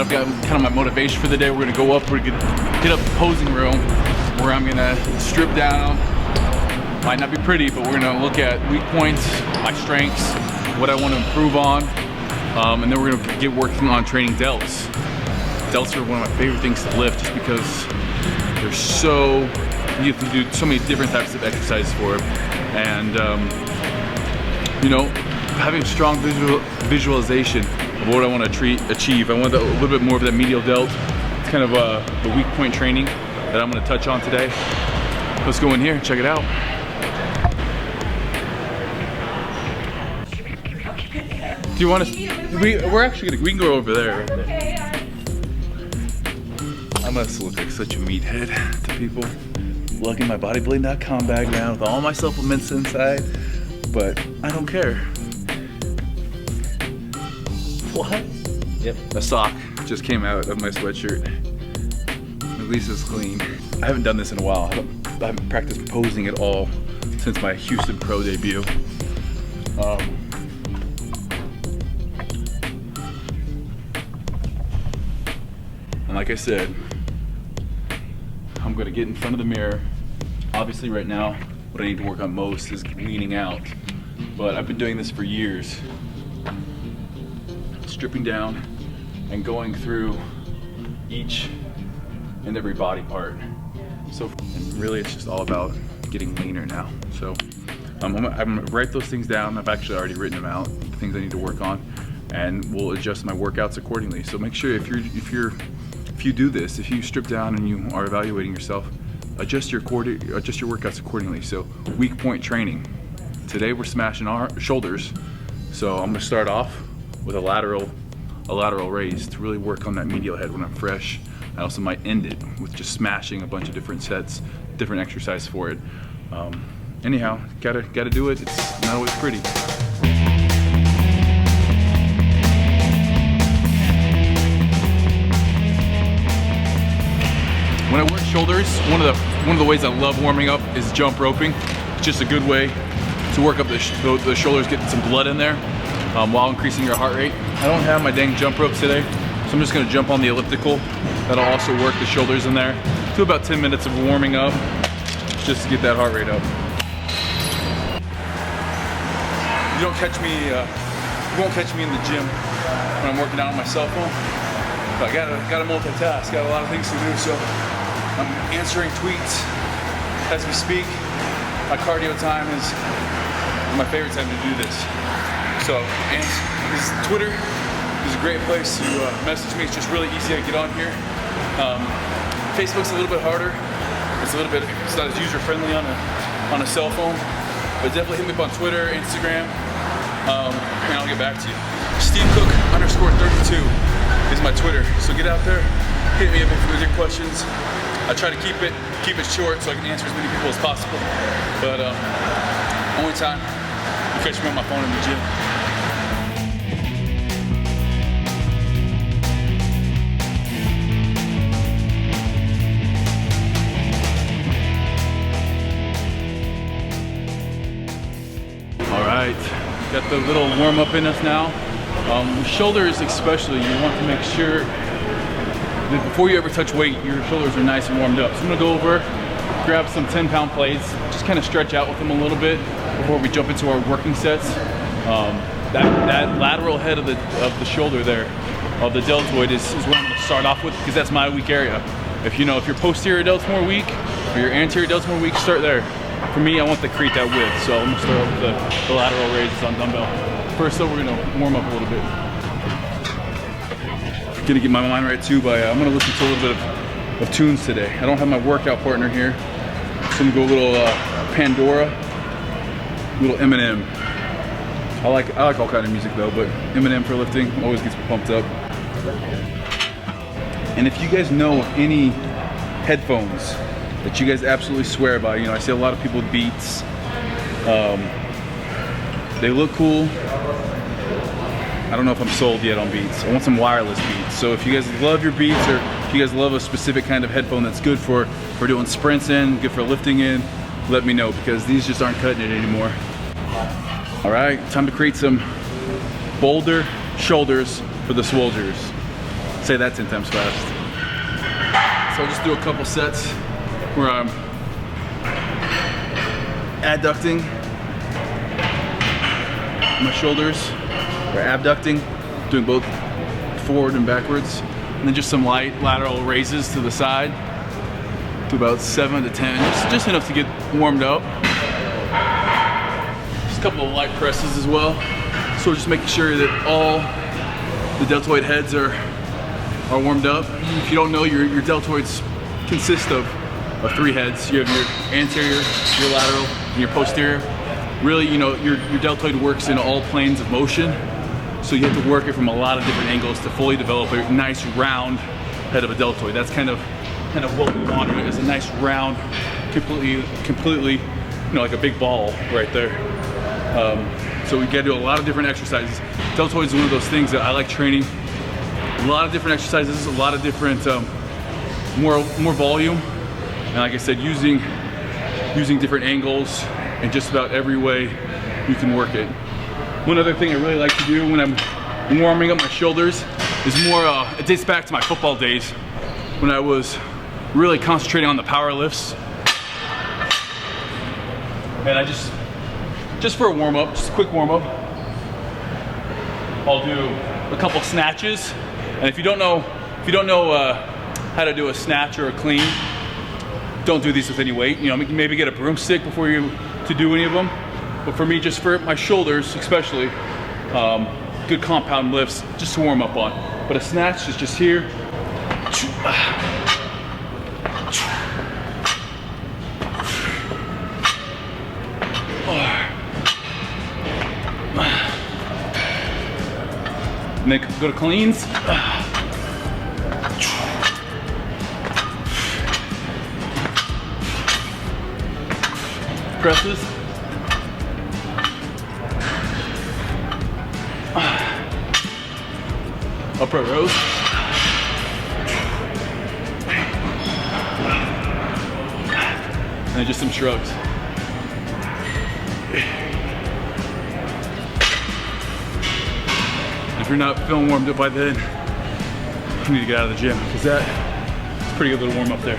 I've got kind of my motivation for the day. We're gonna go up, we're gonna get up the posing room where I'm gonna strip down. Might not be pretty, but we're gonna look at weak points, my strengths, what I want to improve on, and then we're gonna get working on training delts. Delts are one of my favorite things to lift just because they're so, you have to do so many different types of exercises for it. And you know, having strong visualization of what I want to achieve. I want a little bit more of that medial delt. It's kind of the weak point training that I'm gonna touch on today. Let's go in here and check it out. Do you want to? We're actually gonna. We can go over there. I must look like such a meathead to people. Lugging my bodybuilding.com bag around with all my supplements inside, but I don't care. What? Yep. A sock just came out of my sweatshirt. At least it's clean. I haven't done this in a while. I haven't practiced posing at all since my Houston Pro debut. And like I said, I'm gonna get in front of the mirror. Obviously right now, what I need to work on most is leaning out. But I've been doing this for years. Stripping down and going through each and every body part. So, and really it's just all about getting leaner now. So I'm gonna write those things down. I've actually already written them out, the things I need to work on, and we'll adjust my workouts accordingly. So make sure if you do this, if you strip down and you are evaluating yourself, adjust your workouts accordingly. So weak point training. Today we're smashing our shoulders. So I'm gonna start off with a lateral raise to really work on that medial head when I'm fresh. I also might end it with just smashing a bunch of different sets, different exercise for it. Anyhow, gotta do it. It's not always pretty. When I work shoulders, one of the ways I love warming up is jump roping. It's just a good way to work up the shoulders, getting some blood in there while increasing your heart rate. I don't have my dang jump rope today, so I'm just gonna jump on the elliptical. That'll also work the shoulders in there. Do about 10 minutes of warming up just to get that heart rate up. You won't catch me in the gym when I'm working out on my cell phone. But I gotta multitask, got a lot of things to do, so I'm answering tweets as we speak. My cardio time is my favorite time to do this. So, and Twitter is a great place to message me. It's just really easy to get on here. Facebook's a little bit harder. It's not as user friendly on a cell phone, but definitely hit me up on Twitter, Instagram, and I'll get back to you. SteveCook_32 is my Twitter. So get out there, hit me up with your questions. I try to keep it short so I can answer as many people as possible. But only time you catch me on my phone in the gym. All right, got the little warm up in us now. Shoulders especially, you want to make sure that before you ever touch weight, your shoulders are nice and warmed up. So I'm gonna go over, grab some 10-pound plates, just kind of stretch out with them a little bit before we jump into our working sets. That lateral head of the shoulder there, of the deltoid is what I'm gonna start off with because that's my weak area. If your posterior delt's more weak or your anterior delt's more weak, start there. For me, I want to create that width, so I'm gonna start off with the lateral raises on dumbbell. First though, we're gonna warm up a little bit. Gonna get my mind right too by, I'm gonna listen to a little bit of tunes today. I don't have my workout partner here, so I'm gonna go a little Pandora, a little Eminem. I like all kind of music though, but Eminem for lifting always gets me pumped up. And if you guys know of any headphones that you guys absolutely swear by, I see a lot of people with Beats. They look cool. I don't know if I'm sold yet on Beats. I want some wireless Beats. So if you guys love your Beats, or if you guys love a specific kind of headphone that's good for doing sprints in, good for lifting in, let me know, because these just aren't cutting it anymore. All right, time to create some bolder shoulders for the Swoldiers. say that 10 times fast. So I'll just do a couple sets where I'm adducting my shoulders, or abducting, doing both forward and backwards. And then just some light lateral raises to the side, to about 7 to 10, just enough to get warmed up. Just a couple of light presses as well. So just making sure that all the deltoid heads are warmed up. If you don't know, your deltoids consist of 3 heads. You have your anterior, your lateral, and your posterior. Really, you know, your deltoid works in all planes of motion. So you have to work it from a lot of different angles to fully develop a nice round head of a deltoid. That's kind of what we want, is a nice round, completely, you know, like a big ball right there. So we gotta do a lot of different exercises. Deltoid is one of those things that I like training. A lot of different exercises, a lot of different, more volume. And like I said, using different angles and just about every way you can work it. One other thing I really like to do when I'm warming up my shoulders is more, it dates back to my football days when I was really concentrating on the power lifts. And I just for a warm up, just a quick warm up, I'll do a couple snatches. And if you don't know how to do a snatch or a clean, don't do these with any weight. You know, maybe get a broomstick before you to do any of them. But for me, just for my shoulders especially, good compound lifts just to warm up on. But a snatch is just here. And then go to cleans. Presses. Upright rows. And then just some shrugs. If you're not feeling warmed up by then, you need to get out of the gym, because that's a pretty good little warm up there.